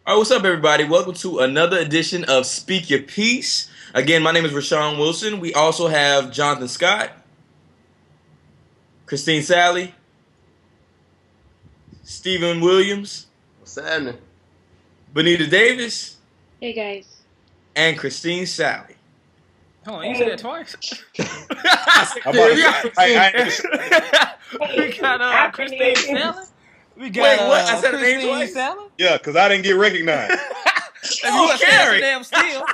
All right, what's up, everybody? Welcome to another edition of Speak Your Piece. Again, my name is Rashawn Wilson. We also have Jonathan Scott, Christine Sally, Stephen Williams, What's happening? Benita Davis, Hey guys. and Christine Sally. Hold on, you said that twice? We got Christine Sally. We got Wait, what? I said her name Christine twice? Sally. Yeah, because I didn't get recognized. If you want to stand so damn still.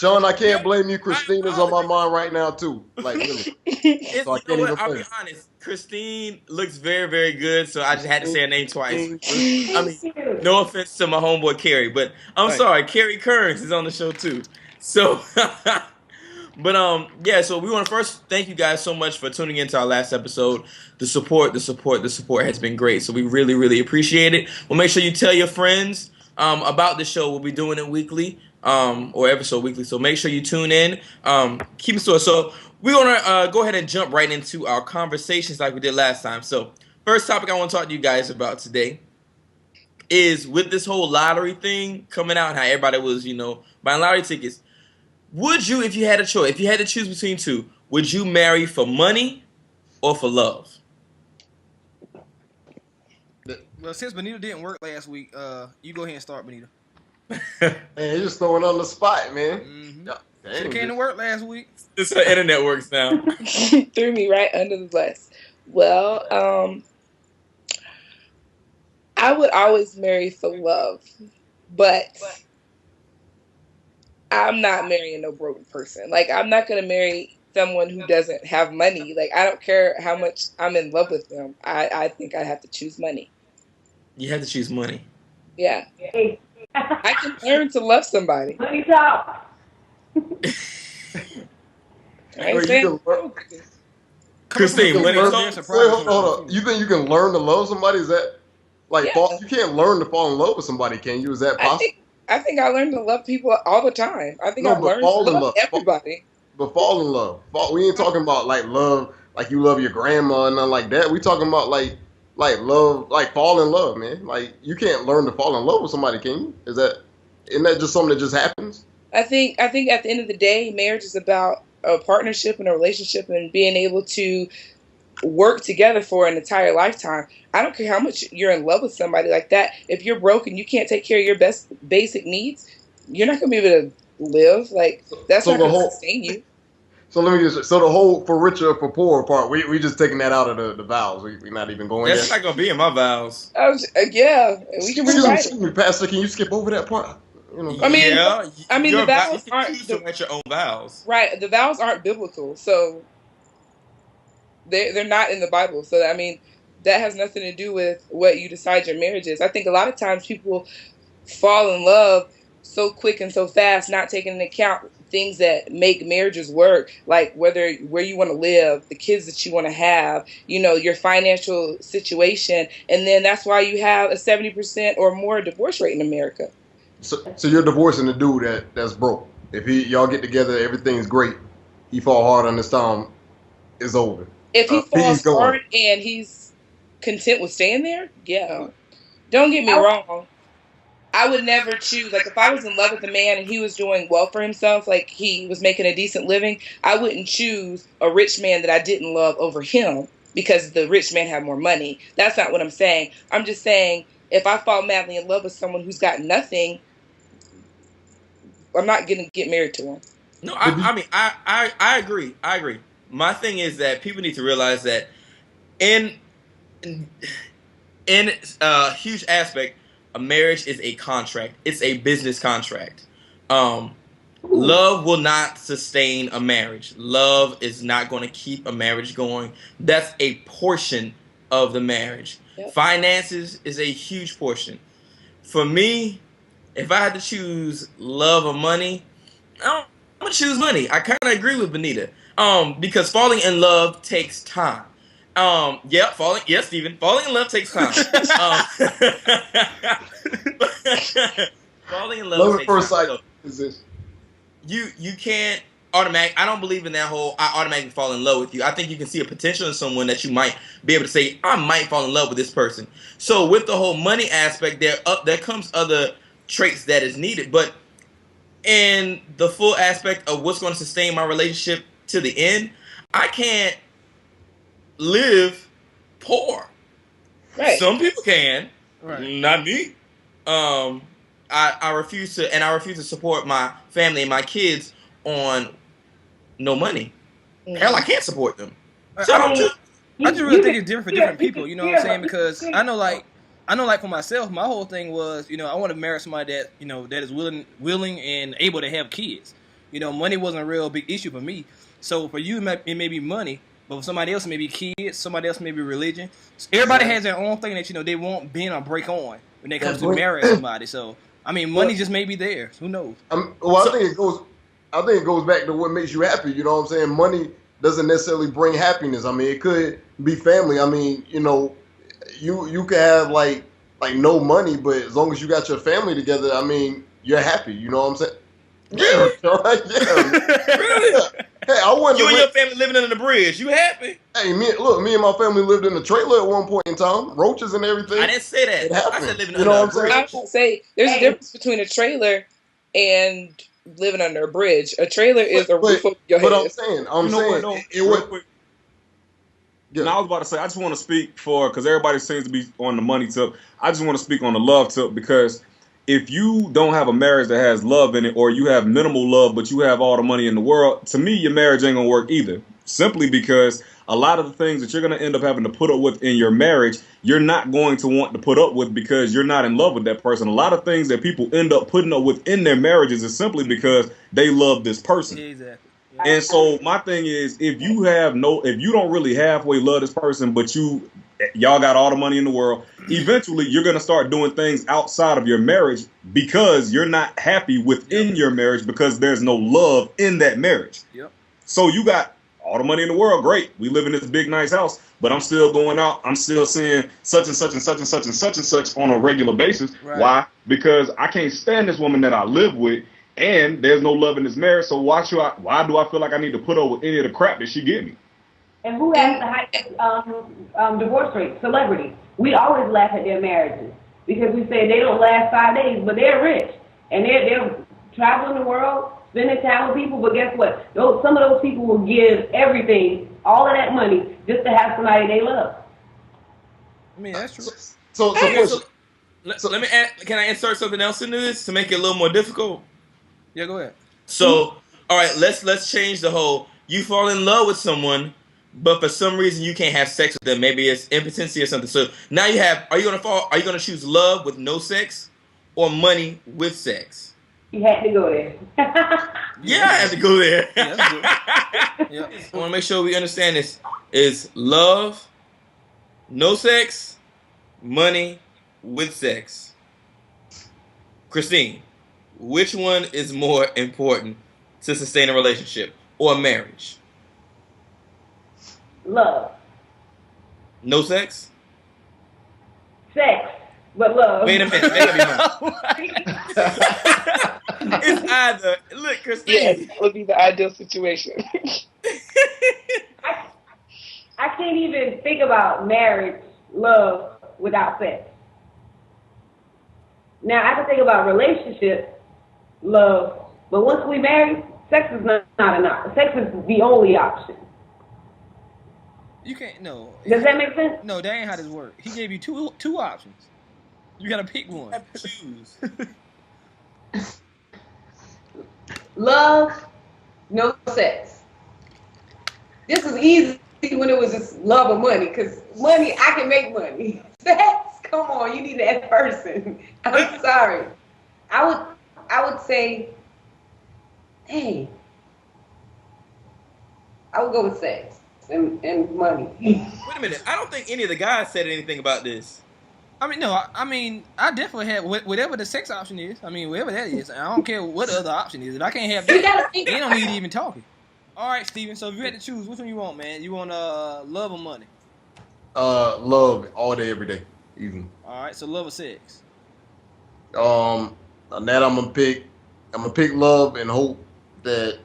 Sean, I can't blame you. Christina's on my mind right now too. Like really. It's, So I you can't know what? even I'll blame be you. honest. Christine looks very, very good, so I just had to say her name twice. I mean, no offense to my homeboy Carrie, but I'm Thanks. sorry. Carrie Kearns is on the show too. So, yeah. So we want to first thank you guys so much for tuning into our last episode. The support has been great. So we really, really appreciate it. Well, make sure you tell your friends about the show. We'll be doing it weekly, or episode weekly. So make sure you tune in. Keep it so. We're gonna go ahead and jump right into our conversations like we did last time. So first topic I want to talk to you guys about today is with this whole lottery thing coming out and how everybody was, buying lottery tickets. Would you, if you had a choice, if you had to choose between two, would you marry for money or for love? Well, since Benita didn't work last week, you go ahead and start, Benita. Man, you're just throwing on the spot, man. Mm-hmm. Yeah, She dang, came to work last week. This is how internet works now. Threw me right under the bus. Well, I would always marry for love, but I'm not marrying no broke person. Like, I'm not gonna marry someone who doesn't have money. Like, I don't care how much I'm in love with them. I think I have to choose money. You have to choose money. Yeah, I can learn to love somebody. Money talk. I ain't Wait, saying you can learn- Christine, You money can learn- talk? Wait, hold on. You think you can learn to love somebody? Is that like Yeah. you can't learn to fall in love with somebody? Can you? Is that possible? I think I learn to love people all the time. I think No, I but learn to fall in love love. everybody. But fall in love. We ain't talking about like love, like you love your grandma and nothing like that. We talking about like love, like fall in love, man. Like you can't learn to fall in love with somebody, can you? Isn't that just something that just happens? I think at the end of the day, marriage is about a partnership and a relationship and being able to work together for an entire lifetime. I don't care how much you're in love with somebody like that. If you're broke and you can't take care of your basic needs, you're not going to be able to live. Like, that's So not the going to whole- sustain you. So let me just the whole for richer for poorer part, we just taking that out of the vows. We not even going That's there. not gonna be in my vows. Yeah, we can rewrite it. Excuse me, Pastor, can you skip over that part? You know, I mean, your the vows you can aren't choose to write your own vows. Right, the vows aren't biblical, so they're not in the Bible. So I mean, that has nothing to do with what you decide your marriage is. I think a lot of times people fall in love so quick and so fast, not taking into account things that make marriages work, like where you want to live, the kids that you want to have, your financial situation, and then that's why you have a 70% or more divorce rate in America. so you're divorcing the dude that's broke. If y'all get together, everything's great. He fall hard on this time, it's over. If he He's falls going. hard and he's content with staying there, yeah. Don't get me wrong. I would never choose, like, if I was in love with a man and he was doing well for himself, like he was making a decent living, I wouldn't choose a rich man that I didn't love over him because the rich man had more money. That's not what I'm saying. I'm just saying if I fall madly in love with someone who's got nothing, I'm not going to get married to him. No, I agree. I agree. My thing is that people need to realize that in a huge aspect, a marriage is a contract. It's a business contract. Love will not sustain a marriage. Love is not going to keep a marriage going. That's a portion of the marriage. Yep. Finances is a huge portion. For me, if I had to choose love or money, I'm gonna choose money. I kind of agree with Benita. Because falling in love takes time. Stephen. Falling in love takes time. Falling in love Love takes at first time. sight is this. You can't automatic. I don't believe in that whole I automatically fall in love with you. I think you can see a potential in someone that you might be able to say I might fall in love with this person. So with the whole money aspect, there comes other traits that is needed. But in the full aspect of what's going to sustain my relationship to the end, I can't live poor. Right. Some people can, Right. not me. I refuse to support my family and my kids on no money. Hell, I can't support them. So I just really think it's different for different people. You know what I'm saying? Because I know, like for myself, my whole thing was, I want to marry somebody that, that is willing and able to have kids. Money wasn't a real big issue for me. So for you, it may be money, but for somebody else, it may be kids. Somebody else may be religion. Everybody has their own thing that they won't bend or break on when it comes to marrying somebody. So I mean, money just may be there. Who knows? I think it goes back to what makes you happy. You know what I'm saying? Money doesn't necessarily bring happiness. I mean, it could be family. I mean, you can have like no money, but as long as you got your family together, I mean, you're happy. You know what I'm saying? Yeah, right. Yeah. Really? Hey, I wouldn't. You and your family living under the bridge. You happy? Hey, me and my family lived in a trailer at one point in time, roaches and everything. I didn't say that. It happened. I said living You know under what I'm a saying? I was gonna say there's a difference between a trailer and living under a bridge. A trailer is a roof over your head. But I'm saying, real quick. Yeah. Now I was about to say, I just want to speak because everybody seems to be on the money tip. I just want to speak on the love tip, because if you don't have a marriage that has love in it, or you have minimal love but you have all the money in the world, to me your marriage ain't gonna work either. Simply because a lot of the things that you're gonna end up having to put up with in your marriage, you're not going to want to put up with because you're not in love with that person. A lot of things that people end up putting up with in their marriages is simply because they love this person. Exactly. And so my thing is, if you don't really halfway love this person, but y'all got all the money in the world, eventually you're going to start doing things outside of your marriage because you're not happy within your marriage, because there's no love in that marriage. Yep. So you got all the money in the world. Great. We live in this big, nice house, but I'm still going out. I'm still seeing such and such and such and such and such and such on a regular basis. Right. Why? Because I can't stand this woman that I live with, and there's no love in this marriage. So why do I feel like I need to put up with any of the crap that she give me? And who has the highest divorce rate? Celebrities. We always laugh at their marriages because we say they don't last 5 days, but they're rich and they're traveling the world, spending time with people. But guess what? Some of those people will give everything, all of that money, just to have somebody they love. I mean, that's true. So let me add, can I insert something else into this to make it a little more difficult? Yeah, go ahead. So, all right, let's change the whole. You fall in love with someone, but for some reason you can't have sex with them. Maybe it's impotency or something. So now you have. Are you gonna choose love with no sex, or money with sex? You had to go there. Yeah, I have to go there. Yeah, that's good. Yeah. I want to make sure we understand this. Is love, no sex, money with sex. Christine, which one is more important to sustain a relationship or a marriage? Love. No sex? Sex, but love. Wait a minute. It's either. Look, Christine. Yes, that would be the ideal situation. I can't even think about marriage, love, without sex. Now, I can think about relationship, love, but once we marry, sex is not enough. Sex is the only option. You can't. No. Does that make sense? No, that ain't how this works. He gave you two options. You gotta pick one. Choose. Love, no sex. This was easy when it was just love or money, because money, I can make money. Sex, come on, you need that person. I'm sorry. I would say, hey, I would go with sex and money. Wait a minute. I don't think any of the guys said anything about this. I mean, no. I definitely have whatever the sex option is. I mean, whatever that is. I don't care what the other option is. If I can't have You that, gotta think. they don't need to even talking. All right, Steven. So if you had to choose, which one you want, man? You want love or money? Love all day, every day, even. All right. So love or sex? On that I'm gonna pick love and hope that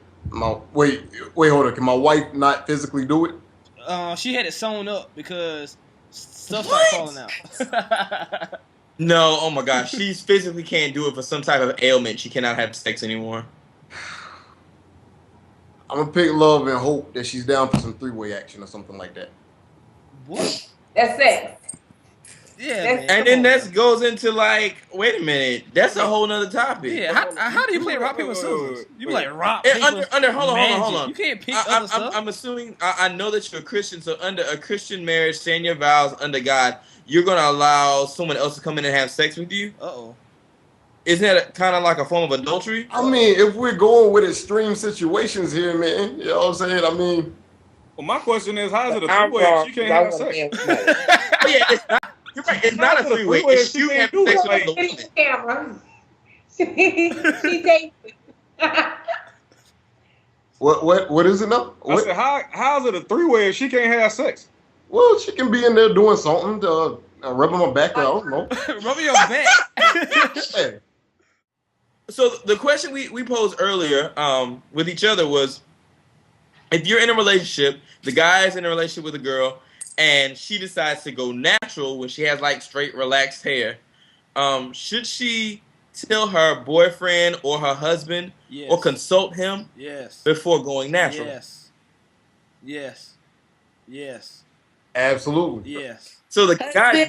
wait, hold on. Can my wife not physically do it? She had it sewn up because stuff started falling out. No, oh my gosh, she physically can't do it for some type of ailment. She cannot have sex anymore. I'm gonna pick love and hope that she's down for some three-way action or something like that. What? That's sex. Yeah, That's- man. And come then on, that man. goes into like, wait a minute, that's a whole nother topic. Yeah, how do you play rock paper scissors? You be like rock And paper. hold on. magic. You can't pick other stuff. I'm assuming I know that you're a Christian, so under a Christian marriage, saying your vows under God, you're gonna allow someone else to come in and have sex with you. Uh-oh. Isn't that kind of like a form of adultery? I mean, if we're going with extreme situations here, man, you know what I'm saying? I mean, Well, my question is, how is it a I'm three-way wrong. if she can't 'cause I have want a sex? man with money. Oh yeah, it's not. You're right. It's not a three-way. three-way It's if she you can't having do sex it. with Like, another woman. Camera. She takes what is it now? I What? said, how is it a three-way if she can't have sex? Well, she can be in there doing something to rubbing my back. I don't know. Rub your back. Yeah. So the question we posed earlier with each other was, if you're in a relationship, the guy's in a relationship with a girl, and she decides to go natural when she has like straight relaxed hair, should she tell her boyfriend or her husband Yes. or consult him Yes. before going natural? Yes. Yes. Yes. Absolutely. Yes. So the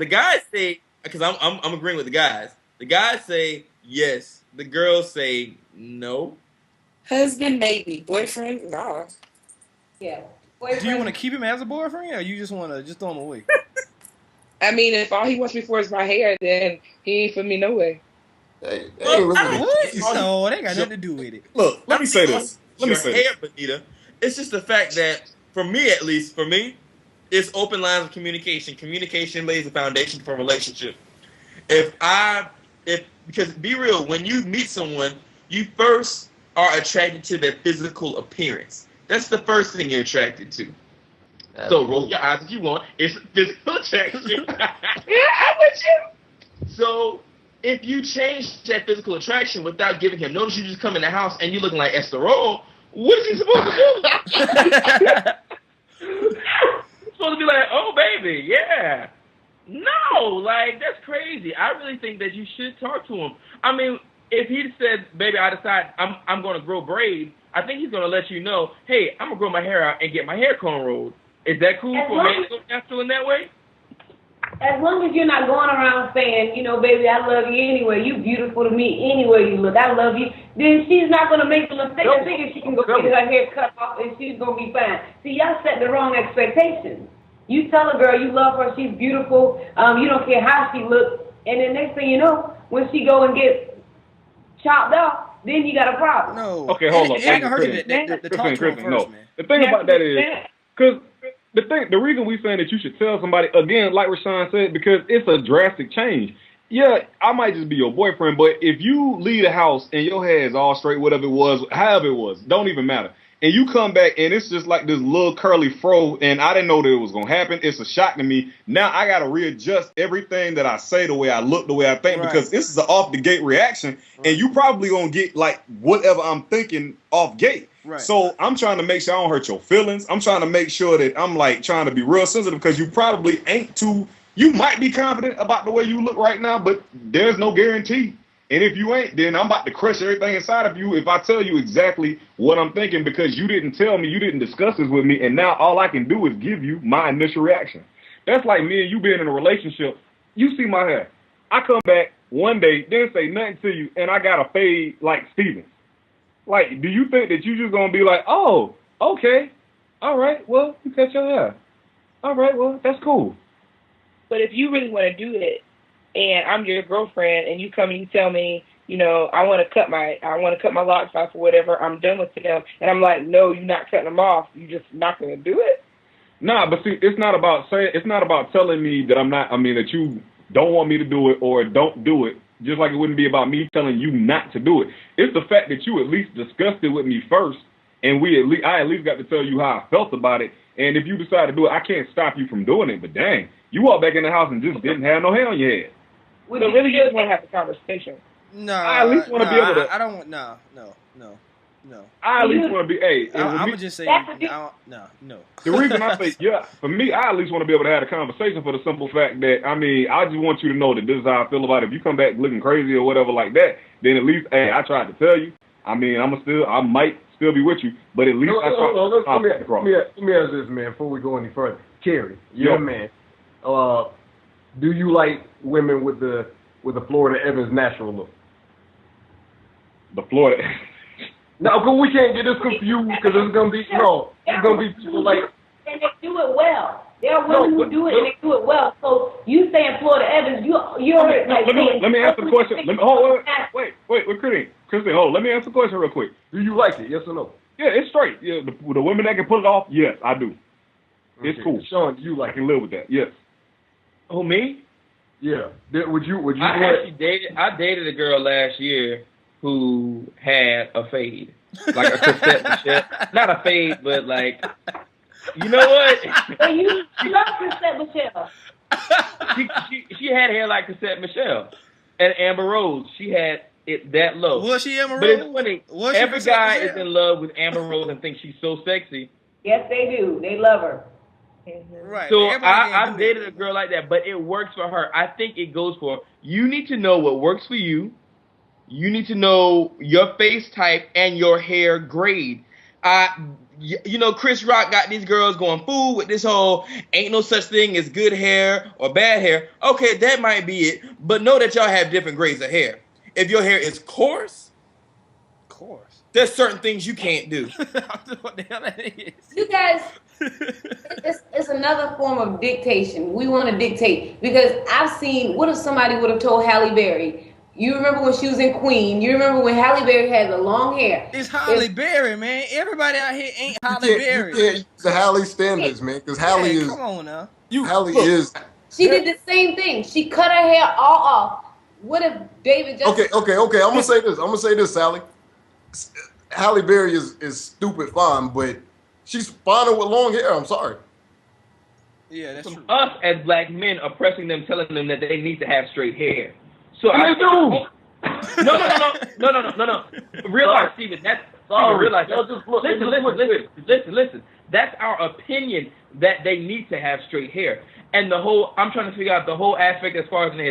guys say, because I'm agreeing with the guys. The guys say yes. The girls say no. Husband, maybe. Boyfriend, nah. Yeah. Do you want to keep him as a boyfriend, or you just want to just throw him away? I mean, if all he wants me for is my hair, then he ain't for me no way. Hey, Well, listen, What? Oh, No, they got nothing to do with it. Look, let me say this. Let me Your say hair, this. Benita. It's just the fact that, for me at least, it's open lines of communication. Communication lays the foundation for a relationship. Because be real, when you meet someone, you first are attracted to their physical appearance. That's the first thing you're attracted to. So roll your eyes if you want. It's physical attraction. Yeah, I'm with you. So if you change that physical attraction without giving him notice, you just come in the house and you looking like Esther Roll, what is he supposed to do? He's supposed to be like, oh baby, yeah. No, like that's crazy. I really think that you should talk to him. I mean, if he said, baby, I decide I'm gonna grow braids, I think he's gonna let you know, hey, I'm gonna grow my hair out and get my hair cornrowed. Is that cool for a man to go natural in that way? As long as you're not going around saying, you know, baby, I love you anyway. You beautiful to me anywhere you look. I love you. Then she's not going to make the mistake of thinking she can go get her hair cut off and she's going to be fine. See, y'all set the wrong expectations. You tell a girl you love her, she's beautiful. You don't care how she looks. And then next thing you know, when she go and get chopped off, then you got a problem. No. Okay, hold on. It ain't gonna hurt you to talk to him Kristen, first, no. man. The thing about that is, because the reason we saying that you should tell somebody, again, like Rashawn said, because it's a drastic change. Yeah, I might just be your boyfriend, but if you leave the house and your hair is all straight, whatever it was, however it was, don't even matter. And you come back and it's just like this little curly fro, and I didn't know that it was gonna happen. It's a shock to me. Now I gotta readjust everything that I say, the way I look, the way I think, Right. because this is an off the gate reaction, and you probably gonna get like whatever I'm thinking off gate. Right. So I'm trying to make sure I don't hurt your feelings. I'm trying to make sure that I'm like trying to be real sensitive, because you probably ain't too. You might be confident about the way you look right now, but there's no guarantee. And if you ain't, then I'm about to crush everything inside of you if I tell you exactly what I'm thinking, because you didn't tell me, you didn't discuss this with me, and now all I can do is give you my initial reaction. That's like me and you being in a relationship. You see my hair. I come back one day, didn't say nothing to you, and I got a fade like Steven. Like, do you think that you just gonna be like, oh, okay, all right, well, you cut your hair. All right, well, that's cool. But if you really want to do it, and I'm your girlfriend, and you come and you tell me, you know, I want to cut my locks off or whatever, I'm done with them, and I'm like, no, you're not cutting them off. You just not gonna do it. Nah, but see, it's not about telling me that that you don't want me to do it or don't do it. Just like it wouldn't be about me telling you not to do it. It's the fact that you at least discussed it with me first, and I at least got to tell you how I felt about it. And if you decide to do it, I can't stop you from doing it. But dang, you walked back in the house and just didn't have no hair on your head. So really, you just want to have the conversation. No, I at least want to be able to. I don't want. No. No. I at least want to be. Hey, I'm gonna just say no. The reason I say yeah, for me, I at least want to be able to have a conversation for the simple fact that I just want you to know that this is how I feel about it. If you come back looking crazy or whatever like that, then at least hey, I tried to tell you. I might still be with you, but at least I tried to let me ask this, man, before we go any further. Kerry, you're a man. Do you like women with the Florida Evans natural look? The Florida. No, but we can't get this confused because it's gonna be people like. And they do it well. There are women who do it and they do it well. So you saying Florida Evans, you're like. Let me answer the question. Wait, Christine, hold. Let me answer the question real quick. Do you like it? Yes or no? Yeah, it's straight. Yeah, the women that can pull it off, yes, I do. Okay. It's cool. Sean, do you like I can live with that. Yes. Oh, me? Yeah. Would you? I dated a girl last year who had a fade, like a cassette Michelle. Not a fade, but like, you know what? Hey, you love cassette Michelle. She had hair like cassette Michelle, and Amber Rose. She had it that low. Was she Amber Rose? But it's funny. Every guy is in love with Amber Rose and thinks she's so sexy. Yes, they do. They love her. Right. So I've dated a girl like that, but it works for her. I think it goes for you need to know what works for you. You need to know your face type and your hair grade. Chris Rock got these girls going fool with this whole ain't no such thing as good hair or bad hair. Okay, that might be it, but know that y'all have different grades of hair. If your hair is coarse, there's certain things you can't do. What the hell that is? You guys, it's another form of dictation. We want to dictate because I've seen. What if somebody would have told Halle Berry? You remember when she was in Queen? You remember when Halle Berry had the long hair? It's Halle Berry, man. Everybody out here ain't Halle Berry. You can't use the Halle standards, man, because Halle is. Come on now. She did the same thing. She cut her hair all off. What if David just? Okay. I'm gonna say this, Sally. Halle Berry is stupid fine, but she's finer with long hair. I'm sorry. Yeah, that's true. Us as black men oppressing them, telling them that they need to have straight hair. So I do. No. Realize, Steven, that's realize. Listen. That's our opinion that they need to have straight hair. And I'm trying to figure out the whole aspect as far as an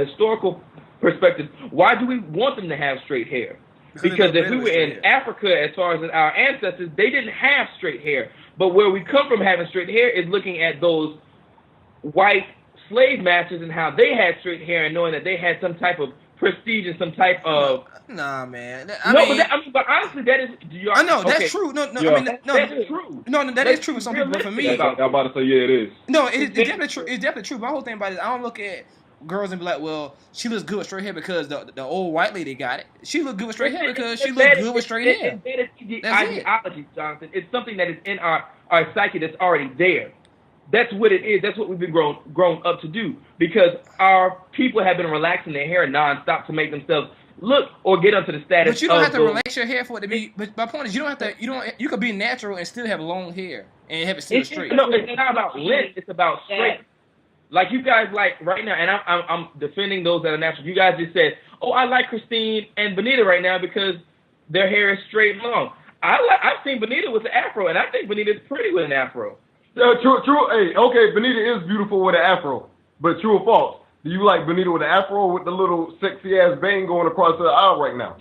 historical perspective. Why do we want them to have straight hair? Because if we were in Africa, as far as our ancestors, they didn't have straight hair. But where we come from having straight hair is looking at those white slave masters and how they had straight hair and knowing that they had some type of prestige and some type of nah, man. But honestly, that is. I know that's true. That's true. No, that is true for some people. But for me, I'm about to say yeah, it is. No, it's definitely true. It's definitely true. My whole thing about it, I don't look at girls and be like, well, she looks good with straight hair because the old white lady got it. She looked good with straight hair because she looked good with straight hair. That is the ideology, Jonathan. It's something that is in our psyche that's already there. That's what it is. That's what we've been grown up to do because our people have been relaxing their hair nonstop to make themselves look or get onto the status. But you don't have to relax your hair for it to be. But my point is, you don't have to. You could be natural and still have long hair and have it still straight. No, it's not about length. It's about straight. Like you guys like right now, and I'm defending those that are natural. You guys just said, "Oh, I like Christine and Benita right now because their hair is straight and long." I've seen Benita with an afro, and I think Benita's pretty with an afro. True. Hey, okay, Benita is beautiful with an afro, but true or false? Do you like Benita with an afro or with the little sexy ass bang going across her aisle right now?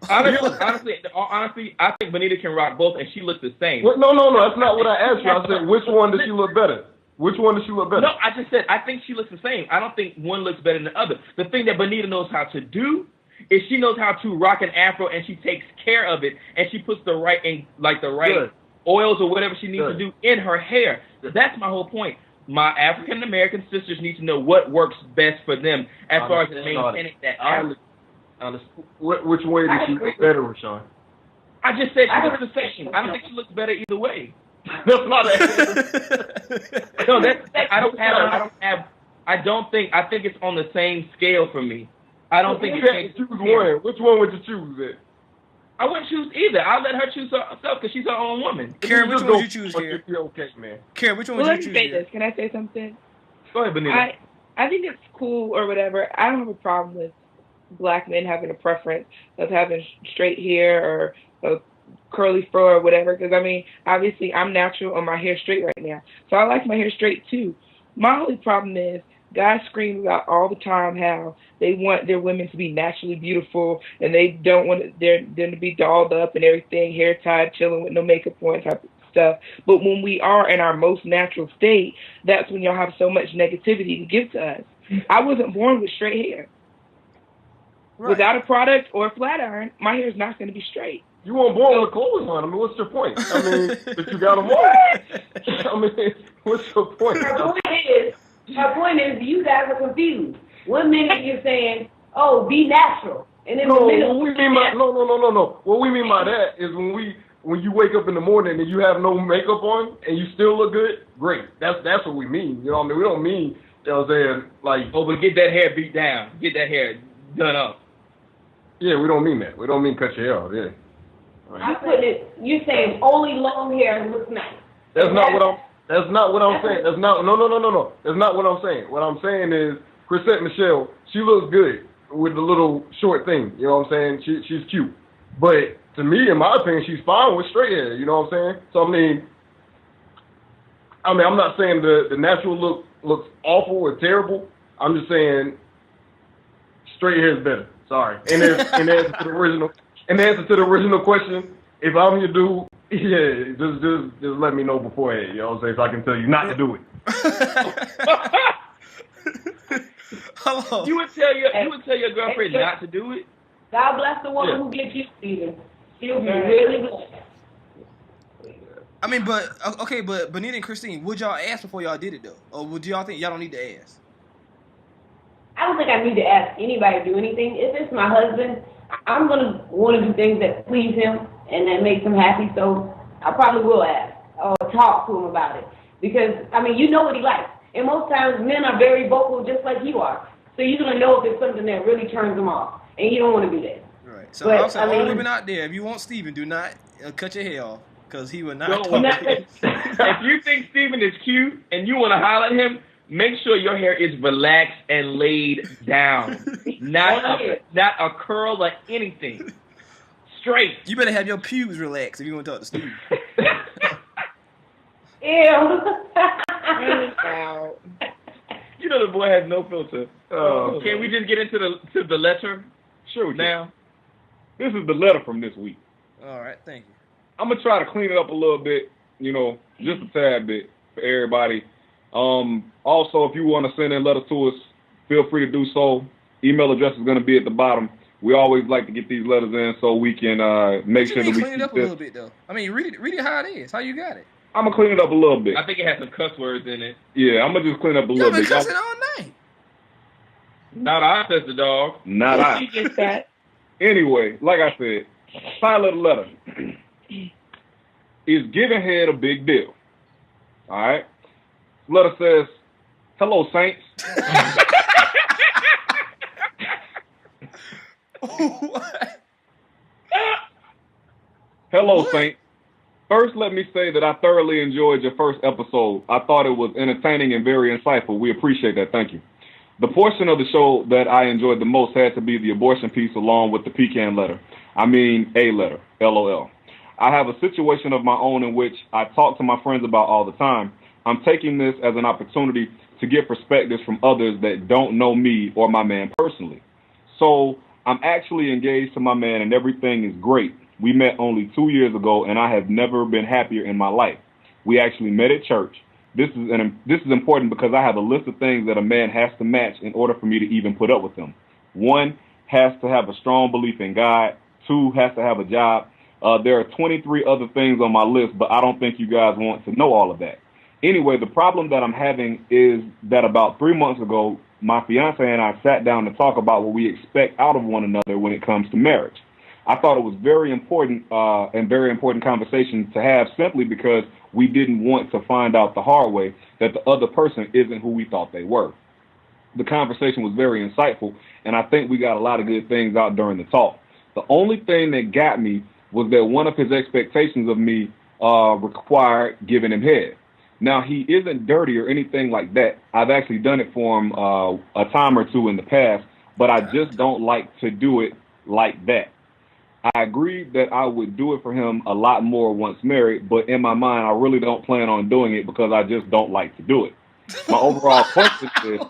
Honestly, I think Benita can rock both, and she looks the same. No, that's not what I asked you. I said, which one does she look better? Which one does she look better? No, I just said I think she looks the same. I don't think one looks better than the other. The thing that Benita knows how to do is she knows how to rock an afro, and she takes care of it, and she puts the right Good. oils or whatever she needs to do in her hair. That's my whole point. My African American sisters need to know what works best for them as far as maintaining that afro. Which way does she look better, Rashawn? I just said she looks the same. I don't think she looks better either way. That's not an No, I think it's on the same scale for me. I don't think you can't choose one. Which one would you choose then? I wouldn't choose either. I'll let her choose herself because she's her own woman. Karen, which one would you choose, Karen? Okay, man. Karen, which one would you choose? Let me say this. Can I say something? Go ahead, Benita. I think it's cool or whatever. I don't have a problem with black men having a preference of having straight hair or a curly fro or whatever. Because I mean, obviously, I'm natural and my hair straight right now, so I like my hair straight too. My only problem is guys scream about all the time how they want their women to be naturally beautiful and they don't want them to be dolled up and everything, hair tied, chilling with no makeup on type of stuff. But when we are in our most natural state, that's when y'all have so much negativity to give to us. I wasn't born with straight hair. Right. Without a product or a flat iron, my hair is not going to be straight. You weren't born with clothes on. I mean, what's your point? I mean, that you got them on. I mean, what's your point? Her point is, you guys are confused. One minute you're saying, "Oh, be natural," and then No, the minute what we mean by no. What we mean by that is when you wake up in the morning and you have no makeup on and you still look good, great. That's what we mean. You know what I mean? We don't mean, you know what I'm saying, like, Oh, but get that hair beat down. Get that hair done up. yeah, we don't mean that. We don't mean cut your hair off, yeah. you put it, you're saying only long hair looks nice. That's not what I'm saying. That's not no. That's not what I'm saying. What I'm saying is Chrisette Michelle, she looks good with the little short thing. You know what I'm saying? She's cute. But to me, in my opinion, she's fine with straight hair. You know what I'm saying? So I mean, I'm not saying the natural look looks awful or terrible. I'm just saying straight hair is better. Sorry. And in answer to the original question, if I'm your dude, yeah, just let me know beforehand. You know what I'm saying? So I can tell you not to do it. Hello. You would tell your girlfriend not to do it? God bless the woman who gets you, Steven. She'll be really blessed. I mean, but okay, but Benita and Christine, would y'all ask before y'all did it though, or would y'all think y'all don't need to ask? I don't think I need to ask anybody to do anything. If it's my husband, I'm gonna want to do things that please him and that makes him happy. So I probably will ask or talk to him about it because I mean, you know what he likes, and most times men are very vocal, just like you are. So you're gonna know if it's something that really turns him off, and you don't want to do that. Right. So But, I'm saying, I mean- all women out there, if you want Steven, do not cut your hair off because he will not. No, if you think Steven is cute and you want to holler at him, make sure your hair is relaxed and laid down. Not a curl or anything. Straight. You better have your pubes relaxed if you want to talk to Steven. Ew. Wow. You know the boy has no filter. Oh. Can we just get into the letter? Sure. Now. This is the letter from this week. All right, thank you. I'm gonna try to clean it up a little bit, you know, just a tad bit for everybody. Also, if you want to send in letters to us, feel free to do so. Email address is gonna be at the bottom. We always like to get these letters in so we can make sure that we clean it up a little bit though. I mean, read it how it is. How you got it? I'm gonna clean it up a little bit. I think it has some cuss words in it. Yeah, I'm gonna just clean up a Y'all little been bit. cussing all night. Not I, says the dog. Not I. You just that. Anyway, like I said, title of the letter is giving head a big deal. All right. Letter says, "Hello, Saints." What? Hello, Saints. First, let me say that I thoroughly enjoyed your first episode. I thought it was entertaining and very insightful. We appreciate that. Thank you. The portion of the show that I enjoyed the most had to be the abortion piece along with the pecan letter. I mean, a letter, LOL. I have a situation of my own in which I talk to my friends about all the time. I'm taking this as an opportunity to get perspectives from others that don't know me or my man personally. So I'm actually engaged to my man and everything is great. We met only 2 years ago and I have never been happier in my life. We actually met at church. This is important because I have a list of things that a man has to match in order for me to even put up with him. 1, has to have a strong belief in God. 2, has to have a job. There are 23 other things on my list, but I don't think you guys want to know all of that. Anyway, the problem that I'm having is that about 3 months ago, my fiance and I sat down to talk about what we expect out of one another when it comes to marriage. I thought it was very important conversation to have simply because we didn't want to find out the hard way that the other person isn't who we thought they were. The conversation was very insightful, and I think we got a lot of good things out during the talk. The only thing that got me was that one of his expectations of me required giving him head. Now, he isn't dirty or anything like that. I've actually done it for him a time or two in the past, but I just don't like to do it like that. I agree that I would do it for him a lot more once married, but in my mind, I really don't plan on doing it because I just don't like to do it. My overall question is,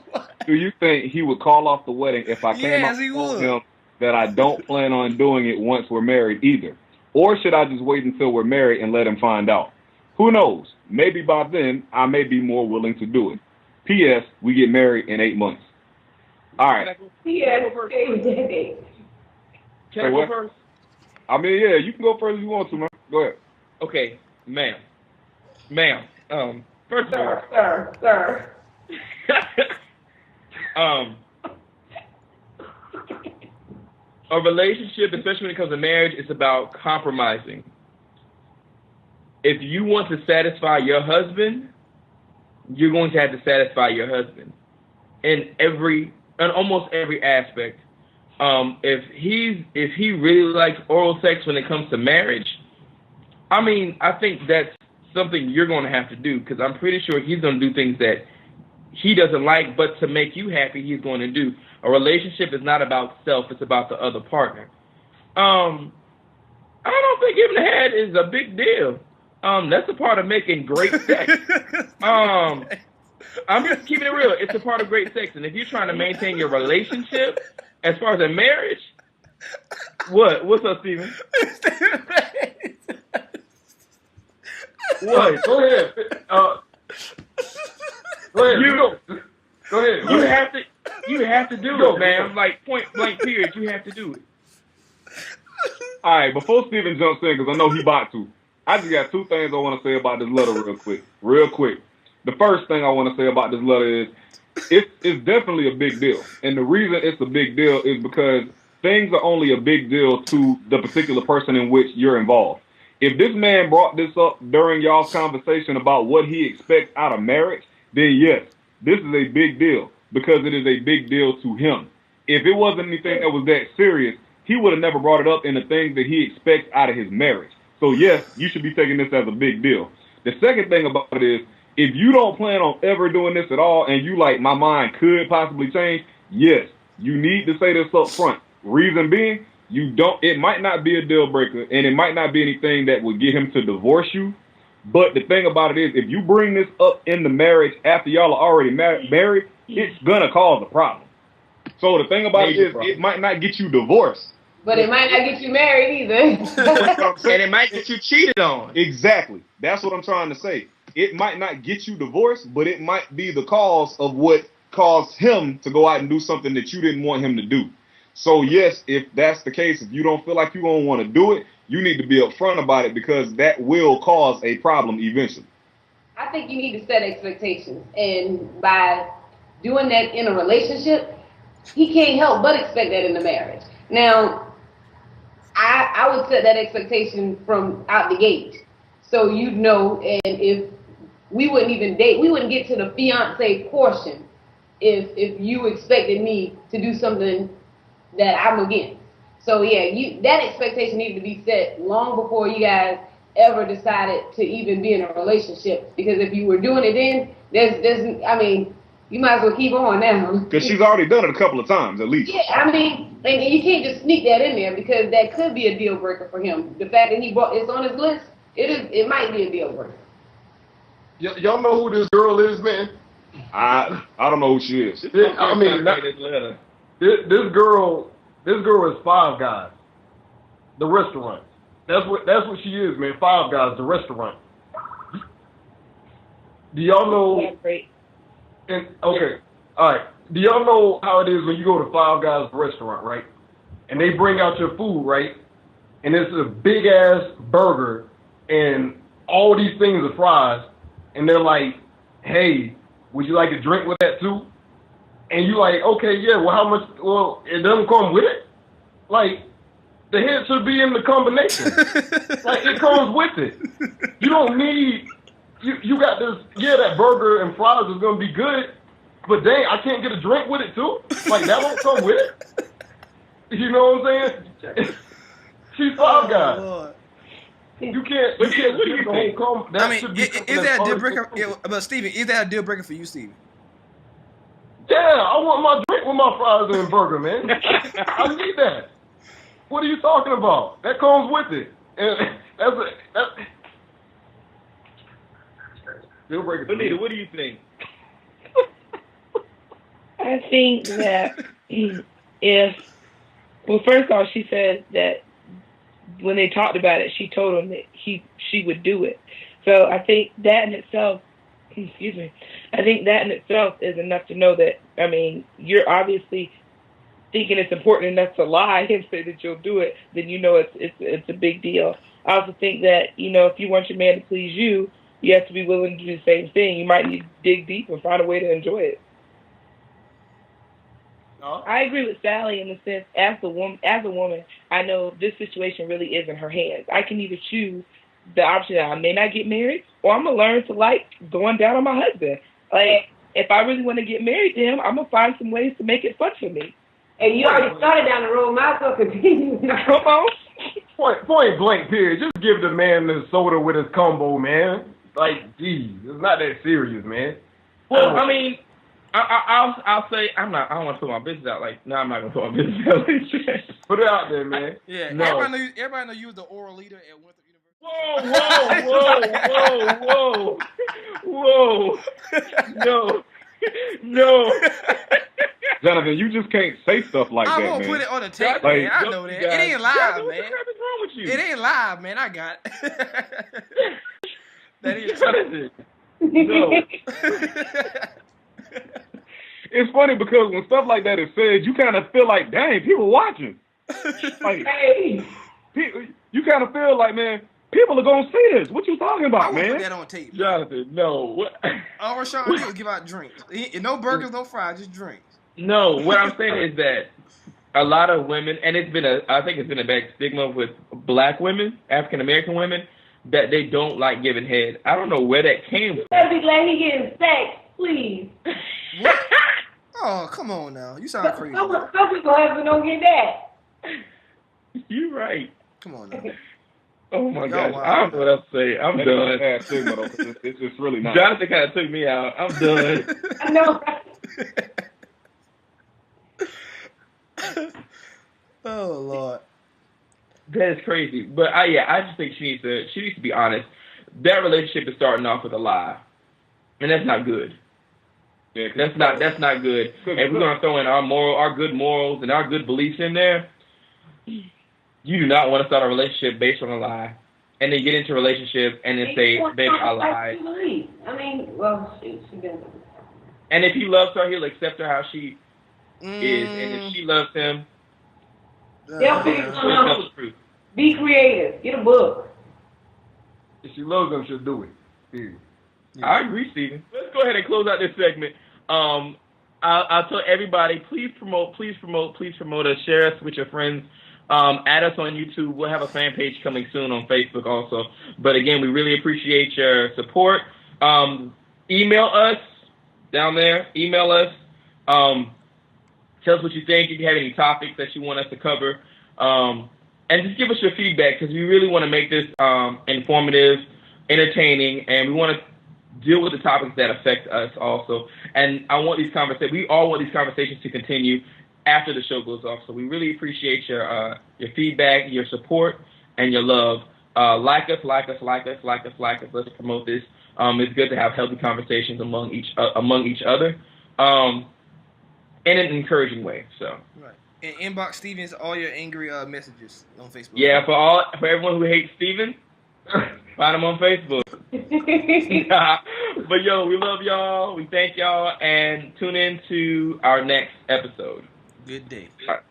do you think he would call off the wedding if I came out and told him that I don't plan on doing it once we're married either? Or should I just wait until we're married and let him find out? Who knows? Maybe by then, I may be more willing to do it. P.S. We get married in 8 months. All right. P.S. Can I go first? I mean, yeah, you can go first if you want to, man. Go ahead. Okay, ma'am. First of all, Sir. A relationship, especially when it comes to marriage, is about compromising. If you want to satisfy your husband, you're going to have to satisfy your husband in almost every aspect. If he really likes oral sex when it comes to marriage, I mean, I think that's something you're going to have to do, because I'm pretty sure he's going to do things that he doesn't like, but to make you happy, he's going to do. A relationship is not about self; it's about the other partner. I don't think giving the head is a big deal. That's a part of making great sex. I'm just keeping it real. It's a part of great sex, and if you're trying to maintain your relationship, as far as a marriage, what's up, Steven? What? Go ahead. Go ahead. Go ahead. You have to do it, man. Like point blank period. You have to do it. All right, before Steven jumps in, because I know he about to, I just got two things I want to say about this letter real quick. The first thing I want to say about this letter is it's definitely a big deal. And the reason it's a big deal is because things are only a big deal to the particular person in which you're involved. If this man brought this up during y'all's conversation about what he expects out of marriage, then yes, this is a big deal because it is a big deal to him. If it wasn't anything that was that serious, he would have never brought it up in the things that he expects out of his marriage. So yes, you should be taking this as a big deal. The second thing about it is, if you don't plan on ever doing this at all and you like, my mind could possibly change, yes, you need to say this up front. Reason being, it might not be a deal breaker and it might not be anything that would get him to divorce you. But the thing about it is, if you bring this up in the marriage after y'all are already married, it's going to cause a problem. So the thing about it is, it might not get you divorced. But it might not get you married either. And it might get you cheated on. Exactly. That's what I'm trying to say. It might not get you divorced, but it might be the cause of what caused him to go out and do something that you didn't want him to do. So yes, if that's the case, if you don't feel like you're going to want to do it, you need to be upfront about it because that will cause a problem eventually. I think you need to set expectations. And by doing that in a relationship, he can't help but expect that in the marriage. Now, I would set that expectation from out the gate. So you'd know, and if we wouldn't even date, we wouldn't get to the fiance portion if you expected me to do something that I'm against. So yeah, that expectation needed to be set long before you guys ever decided to even be in a relationship. Because if you were doing it then, you might as well keep on now. Because she's already done it a couple of times, at least. Yeah, and you can't just sneak that in there because that could be a deal breaker for him. The fact that it's on his list, it might be a deal breaker. Y'all know who this girl is, man? I don't know who she is. This girl is Five Guys, the restaurant. That's what she is, man. Five Guys, the restaurant. Do y'all know? Yeah, great. All right. Do y'all know how it is when you go to Five Guys restaurant, right? And they bring out your food, right? And it's a big ass burger and all these things of fries, and they're like, "Hey, would you like a drink with that too?" And you like, "Okay, yeah. Well, how much? Well, it doesn't come with it. Like, the head should be in the combination. Like, it comes with it. You don't need. You got this. Yeah, that burger and fries is gonna be good, but dang, I can't get a drink with it too. Like, that won't come with it. You know what I'm saying? She's Five Guys. Lord. You can't. What do you think? Is that a deal breaker? Yeah, but Steven, is that a deal breaker for you, Steven? Yeah, I want my drink with my fries and burger, man. I need that. What are you talking about? That comes with it. And that's deal breaker. Bonita, what do you think? I think that well, first off, she said that when they talked about it, she told him that she would do it. So I think that in itself, I think that in itself is enough to know that, I mean, you're obviously thinking it's important enough to lie and say that you'll do it, then you know it's a big deal. I also think that, if you want your man to please you, you have to be willing to do the same thing. You might need to dig deep and find a way to enjoy it. I agree with Sally in the sense, as a woman, I know this situation really is in her hands. I can either choose the option that I may not get married, or I'm gonna learn to like going down on my husband. Like, if I really want to get married to him, I'm gonna find some ways to make it fun for me. And you already started down the road, might as well continue. Come on. Point blank period. Just give the man the soda with his combo, man. Like, geez, it's not that serious, man. Well, I mean, I'll say I don't want to put my business out. Like, no, I'm not gonna put my business out. Put it out there, man. Yeah, No. everybody know you was the oral leader at Winthrop University. Whoa. No. Jonathan, you just can't say stuff like I that, won't man. put it on the tape, Like, man. I know that. It ain't live, Jonathan, man. What the crap is wrong with you? It ain't live, man. I got it. That is Jonathan. No. It's funny because when stuff like that is said, you kind of feel like, dang, people watching. Like, Hey. you kind of feel like, man, people are gonna see this. What you talking I about, won't man? put that on tape. Jonathan, no. What? All Rashawn do is give out drinks. No burgers, no fries, just drinks. No, what I'm saying is that a lot of women, and I think it's been a bad stigma with black women, African American women, that they don't like giving head. I don't know where that came You from. better be glad he getting sex, please. What? Oh, come on now. You sound crazy. Some people husband don't get that. You're right. Come on now. Oh my Yo, gosh, wow. I don't know what else to say. I'm That's done. not a bad stigma, though, 'cause it's really not. Jonathan kind of took me out. I'm done. I know. Oh Lord. That is crazy. But I just think she needs to be honest. That relationship is starting off with a lie, and that's not good. Yeah, That's not good. And we're gonna throw in our good morals and our good beliefs in there. You do not want to start a relationship based on a lie, and then get into a relationship and then say, "Baby, I lied." I mean, well, she been. And if he loves her, he'll accept her how she is, and if she loves him, They'll figure she'll something tell out. the truth. Be creative. Get a book. If she loves him, she'll do it. Period. I agree, Steven. Let's go ahead and close out this segment. I'll tell everybody, please promote us, share us with your friends. Add us on YouTube. We'll have a fan page coming soon on Facebook also. But again, we really appreciate your support. Email us down there. Email us. Tell us what you think. If you have any topics that you want us to cover. And just give us your feedback because we really want to make this informative, entertaining, and we want to deal with the topics that affect us also. And we all want these conversations to continue after the show goes off. So we really appreciate your feedback, your support, and your love. Like us. Let's promote this. It's good to have healthy conversations among each other, in an encouraging way. So. Right. And inbox Stevens all your angry messages on Facebook. Yeah, for everyone who hates Steven, find him on Facebook. But yo, we love y'all. We thank y'all, and tune in to our next episode. Good day. All right.